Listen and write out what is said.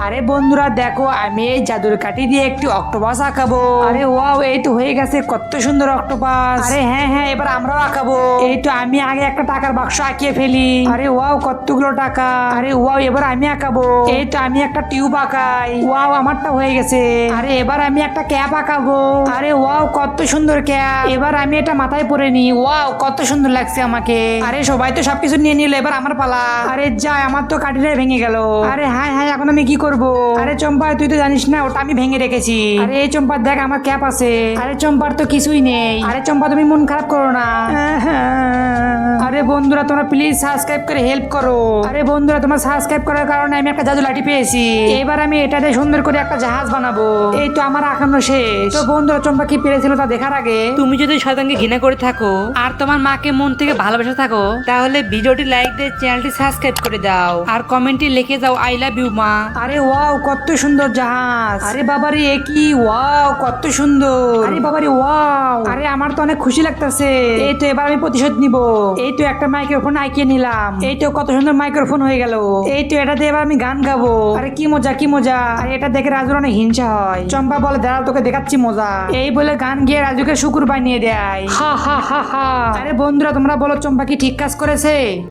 আরে বন্ধুরা দেখো, আমি এই জাদুর কাঠি দিয়ে একটি অক্টোপাস আঁকাবো। আরে ওয়াও, এই তো হয়ে গেছে, কত সুন্দর অক্টোপাস। আরে হ্যাঁ হ্যাঁ, এবার আমরাও আঁকাবো। এই তো আমি আগে একটা টাকার বাক্স আঁকিয়ে ফেলি। আরে ওয়াও, কতগুলো টাকা। আরে ওয়াও, এবার আমি আঁকাবো। এই তো আমি একটা টিউব আঁকাই। ওয়াও, আমারটা হয়ে গেছে। আরে এবার আমি একটা ক্যাপ আঁকাবো। আরে ওয়াও, কত সুন্দর ক্যাপ। এবার আমি এটা মাথায় পরে নি। ওয়াও, কত সুন্দর লাগছে আমাকে। আরে সবাই তো সবকিছু নিয়ে নিল, এবার আমার পালা। আরে যাই, আমার তো কাঠিটাই ভেঙে গেল। আরে হাই হাই, এখন আমি কি করব? আরে চম্পা, তুই তো জানিস না ওটা আমি ভেঙে রেখেছি। আরে এই চম্পা দেখ, আমার ক্যাপ আছে। আরে চম্পার তো কিছুই নেই। আরে চম্পা, তুমি মন খারাপ করো না। আরে বন্ধুরা, তোমরা প্লিজ সাবস্ক্রাইব করে হেল্প করো। আরে বন্ধুরা, তোমরা সাবস্ক্রাইব করার কারণে আমি একটা জাদু লাঠি পেয়েছি। এবার আমি এটাতে সুন্দর করে একটা জাহাজ বানাবো। এই তো আমার আঁকানো শেষ। তো বন্ধুরা, চম্পা কি পেরেছিল তা দেখার আগে তুমি যদি শয়তানকে ঘৃণা করে থাকো আর তোমার মাকে মন থেকে ভালোবেসে থাকো, তাহলে ভিডিওটি লাইক দিয়ে চ্যানেলটি সাবস্ক্রাইব করে দাও আর কমেন্টে লিখে যাও আই লাভ ইউ মা। আরে ওয়াও, কত সুন্দর জাহাজ। আরে বাবারে, এ কি? ওয়াও, কত সুন্দর। আরে বাবারে, ওয়াও। আরে আমার তো অনেক খুশি লাগতেছে। এই তো এবার আমি প্রতিশোধ নিব। এই তো একটা মাইক্রোফোন আইকিয়ে নিলাম। এই তো কত সুন্দর মাইক্রোফোন হয়ে গেল। এই তো এটা দিয়ে এবার আমি গান গাবো। আরে কি মজা, কি মজা। আর এটা দেখে রাজুর অনেক হিংসা হয়। চম্পা বলে, দাঁড়াও, তোকে দেখাচ্ছি মজা। এই বলে গান গিয়ে রাজুকে শুকুর বানিয়ে দেয়। হা হা হা হা। আরে বন্ধুরা, তোমরা বলো চম্পা কি ঠিক কাজ করেছে?